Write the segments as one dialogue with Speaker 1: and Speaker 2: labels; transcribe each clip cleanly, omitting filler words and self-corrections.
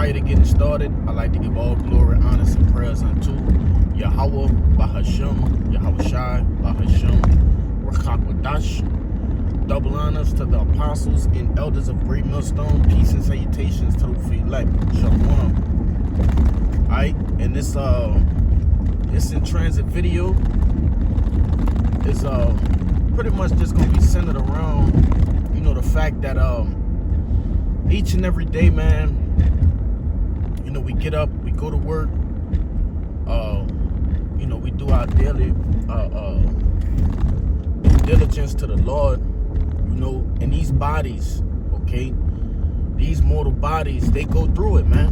Speaker 1: prior to getting started, I'd like to give all glory, honors, and prayers unto Yahweh, Bahashem, Yahweh Shai, Bahashem, Rachakwadash. Double honors to the apostles and elders of Great Millstone. Peace and salutations to the elect. Shalom. Alright, and this in transit video is pretty much just gonna be centered around, the fact that each and every day, man, we get up, we go to work, we do our daily due diligence to the Lord, and these bodies, okay, these mortal bodies, they go through it, man.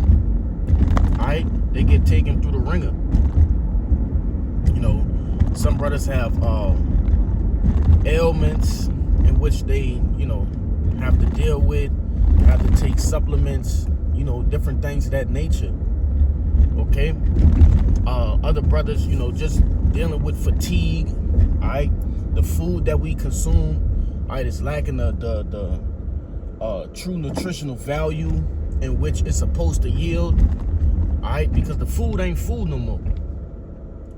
Speaker 1: Alright, they get taken through the ringer. Some brothers have ailments in which they, have to deal with, have to take supplements, different things of that nature. Okay, other brothers, just dealing with fatigue. All right, the food that we consume, all right, is lacking the true nutritional value in which it's supposed to yield. All right, because the food ain't food no more.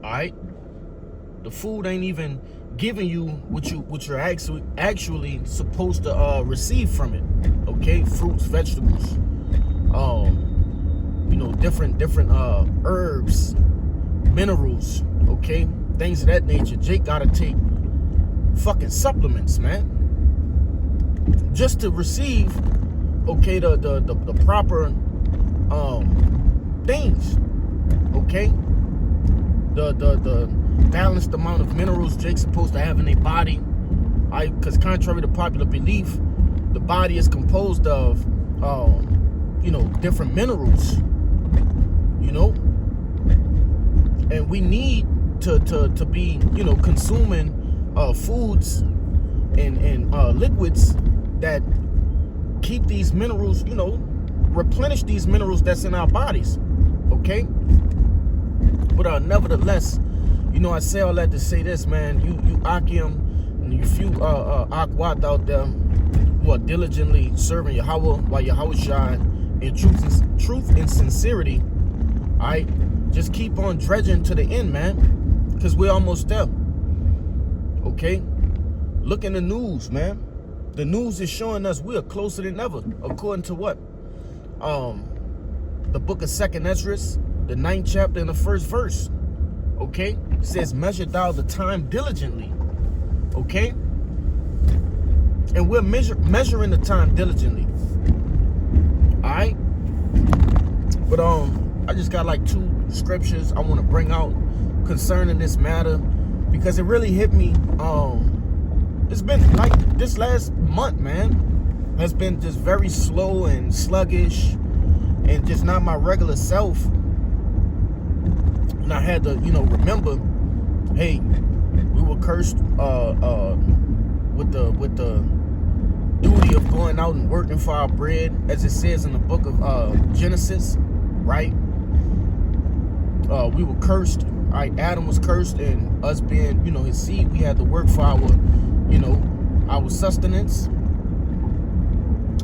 Speaker 1: All right, the food ain't even giving you what you're actually supposed to receive from it. Okay, fruits, vegetables, different herbs, minerals, okay, things of that nature. Jake gotta take fucking supplements, man, just to receive, okay, the proper things, okay, the balanced amount of minerals Jake's supposed to have in their body. Because contrary to popular belief, the body is composed of different minerals, and we need to be consuming foods and liquids that keep these minerals, replenish these minerals that's in our bodies. Okay, but nevertheless, I say all that to say this, man. You Akim and you few Akwat out there who are diligently serving Yahweh while Yahweh Shai in truth and sincerity. Alright, just keep on dredging to the end, man, because we're almost there. Okay, look in the news, man. The news is showing us we are closer than ever, according to what? The book of 2nd Esdras, the 9th chapter and the 1st verse. Okay, it says, measure thou the time diligently. Okay, and we're measuring the time diligently. All right, but I just got like 2 scriptures I want to bring out concerning this matter, because it really hit me. It's been like this last month, man, has been just very slow and sluggish and just not my regular self. And I had to, remember, hey, we were cursed with the duty of going out and working for our bread, as it says in the book of Genesis, right? We were cursed. Right? Adam was cursed, and us being, his seed, we had to work for our, our sustenance.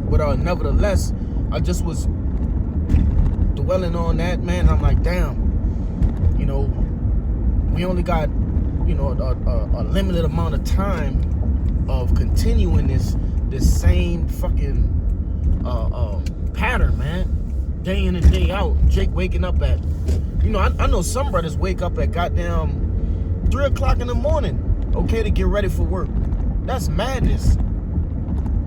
Speaker 1: But nevertheless, I just was dwelling on that, man. I'm like, damn. We only got, a limited amount of time of continuing this same fucking pattern, man. Day in and day out. Jake waking up at, I know some brothers wake up at goddamn 3 o'clock in the morning, okay, to get ready for work. That's madness.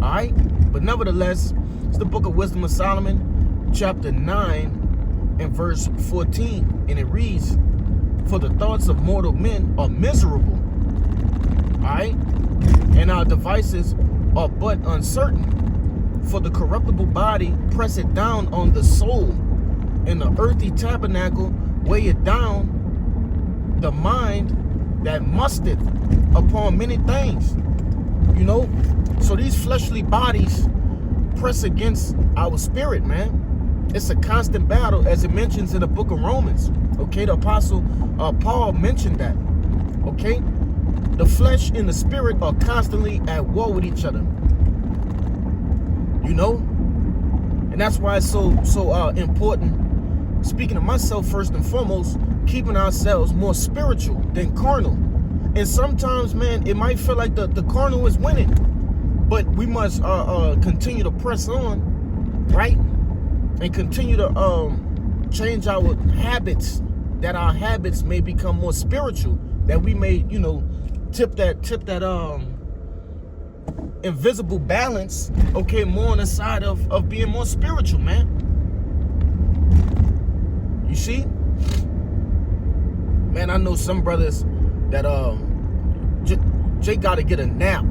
Speaker 1: All right, but nevertheless, it's the book of Wisdom of Solomon, chapter 9 and verse 14, and it reads, for the thoughts of mortal men are miserable, all right, and our devices are but uncertain. For the corruptible body presseth down on the soul, and the earthy tabernacle weigheth down the mind that musteth upon many things. So these fleshly bodies press against our spirit, man. It's a constant battle, as it mentions in the book of Romans. Okay, the apostle Paul mentioned that. Okay, the flesh and the spirit are constantly at war with each other. And And that's why it's so important, speaking of myself first and foremost, keeping ourselves more spiritual than carnal. And sometimes, man, it might feel like the carnal is winning, but we must continue to press on, right? And continue to change our habits, that our habits may become more spiritual, that we may, you know, tip that invisible balance, okay, more on the side of being more spiritual, man. You see? Man, I know some brothers that Jake gotta get a nap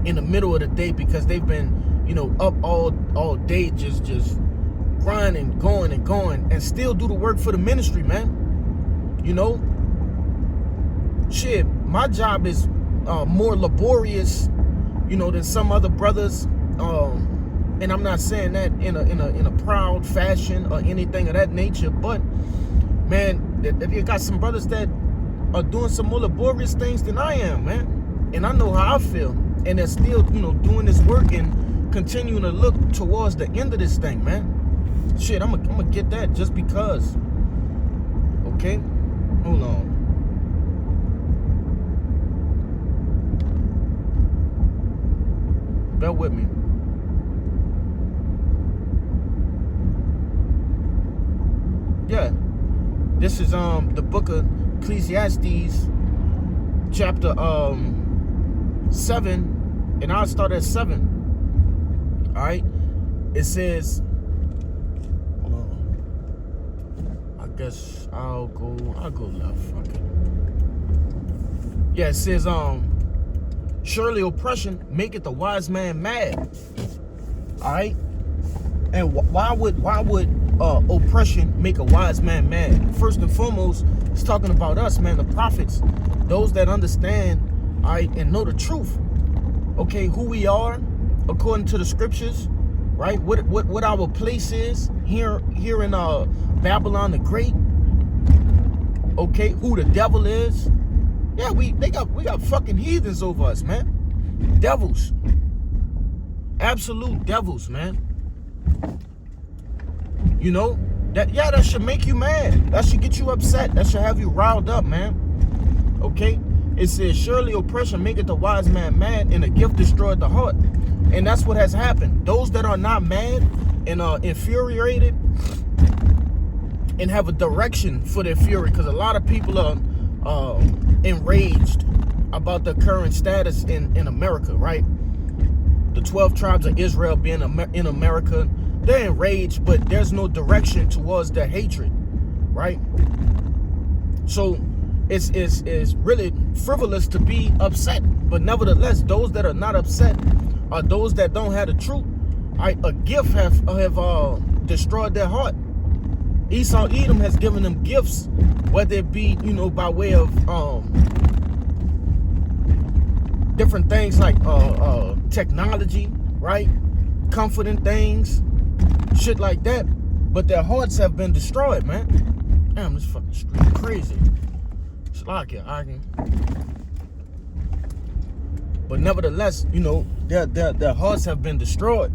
Speaker 1: in the middle of the day because they've been, you know, up all day just grinding, going and still do the work for the ministry, man. You know? Shit, my job is more laborious, you know, than some other brothers. And I'm not saying that in a proud fashion or anything of that nature, but man, you got some brothers that are doing some more laborious things than I am, man. And I know how I feel. And they're still, you know, doing this work and continuing to look towards the end of this thing, man. Shit, I'm gonna get that just because. Okay? Hold on. Bear with me. Yeah. This is the book of Ecclesiastes, chapter 7, and I'll start at 7. Alright? It says, hold on. I guess I'll go left. Fuck it. Yeah, it says, surely oppression maketh the wise man mad. Alright? And why would oppression make a wise man mad? First and foremost, it's talking about us, man, the prophets, those that understand, all right, and know the truth. Okay, who we are according to the scriptures, right? What our place is here in Babylon the Great. Okay, who the devil is. Yeah, we got fucking heathens over us, man. Devils. Absolute devils, man. You know, that should make you mad. That should get you upset. That should have you riled up, man. Okay? It says, surely oppression maketh the wise man mad, and a gift destroyed the heart. And that's what has happened. Those that are not mad and are infuriated and have a direction for their fury, because a lot of people are enraged about the current status in America, right? The 12 tribes of Israel being in America, they're enraged, but there's no direction towards their hatred, right? So it's really frivolous to be upset, but nevertheless, those that are not upset are those that don't have the truth. A gift have destroyed their heart. Esau Edom has given them gifts, whether it be, you know, by way of different things like technology, right? Comforting things, shit like that. But their hearts have been destroyed, man. Damn, this fucking street crazy. It's like it, but nevertheless, you know, their hearts have been destroyed.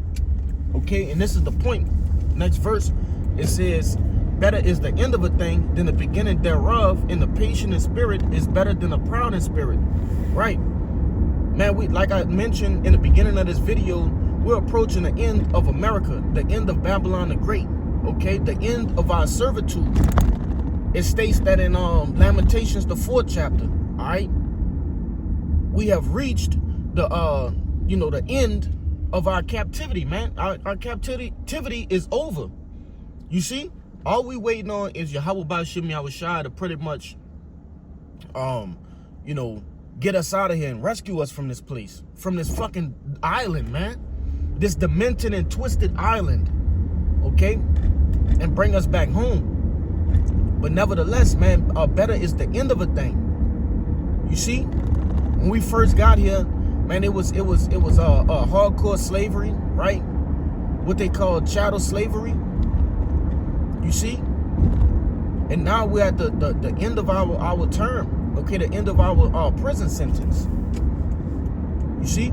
Speaker 1: Okay, and this is the point. Next verse, it says, better is the end of a thing than the beginning thereof, and the patient in spirit is better than the proud in spirit. Right. Man, like I mentioned in the beginning of this video, we're approaching the end of America, the end of Babylon the Great. Okay, the end of our servitude. It states that in Lamentations, the 4th chapter. All right, we have reached the the end of our captivity, man. Our captivity is over. You see, all we waiting on is Yahweh Ba'Shem Yahushua to pretty much, get us out of here and rescue us from this place, from this fucking island, man. This demented and twisted island, okay? And bring us back home. But nevertheless, man, better is the end of a thing. You see, when we first got here, man, it was a hardcore slavery, right? What they call chattel slavery. You see? And now we're at the end of our term. Okay, the end of our prison sentence. You see?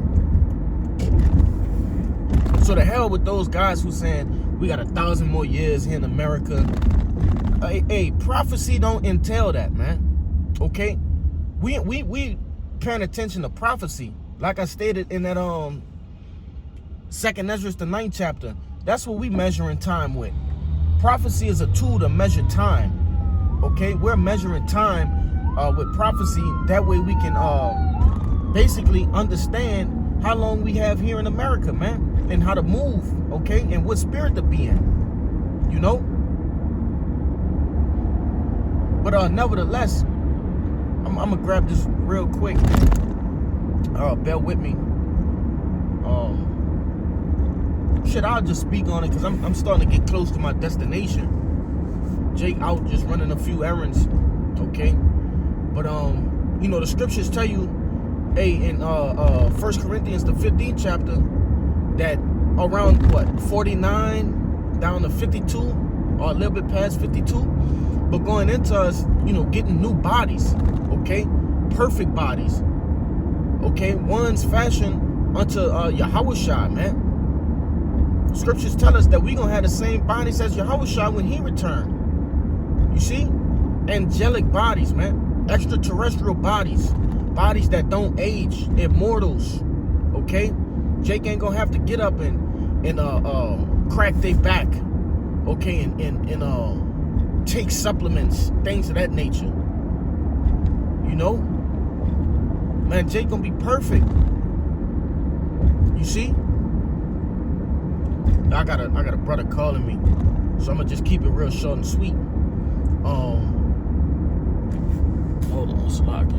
Speaker 1: So to hell with those guys who saying we got 1,000 more years here in America. Hey, prophecy don't entail that, man. Okay? We paying attention to prophecy. Like I stated in that 2nd Ezra, the 9th chapter. That's what we measuring time with. Prophecy is a tool to measure time. Okay? We're measuring time with prophecy. That way we can basically understand how long we have here in America, man, and how to move, okay, and what spirit to be in, you know. But nevertheless, I'm gonna grab this real quick. Bear with me. I'll just speak on it because I'm starting to get close to my destination. Jake out just running a few errands, okay. But you know, the scriptures tell you, in 1 Corinthians, the 15th chapter, that around what 49 down to 52, or a little bit past 52, but going into us, you know, getting new bodies, okay, perfect bodies, okay, one's fashioned unto Yahushua, man. Scriptures tell us that we gonna have the same bodies as Yahushua when he returned. You see, angelic bodies, man, extraterrestrial bodies. Bodies that don't age, immortals, okay? Jake ain't gonna have to get up and crack their back, okay, and take supplements, things of that nature. You know? Man, Jake gonna be perfect. You see? I got a brother calling me, so I'm gonna just keep it real short and sweet. Hold on, Slocky.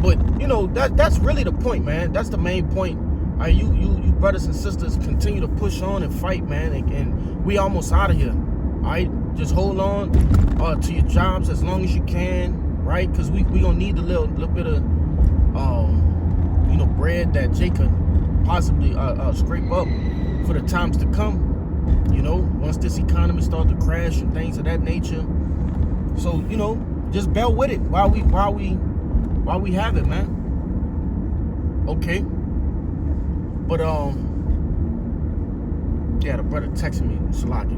Speaker 1: But you know, that's really the point, man. That's the main point. You brothers and sisters continue to push on and fight, man, and we almost out of here. All right, just hold on to your jobs as long as you can, right? Because we gonna need a little bit of you know, bread that Jake could possibly scrape up for the times to come. You know, once this economy starts to crash and things of that nature. So you know, just bear with it while we have it, man. Okay. But yeah, the brother texted me, Salaki.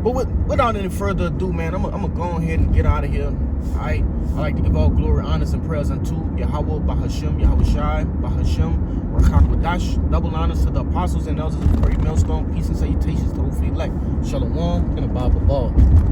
Speaker 1: But without any further ado, man, I'm gonna go ahead and get out of here. I like to give all glory, honors, and prayers unto Yahweh, Bahashim, Yahushai, Bahashim, Rakak Wadash. Double honors to the apostles and elders of the Great Millstone. Peace and salutations to the elect. Shalom and a Bible ball.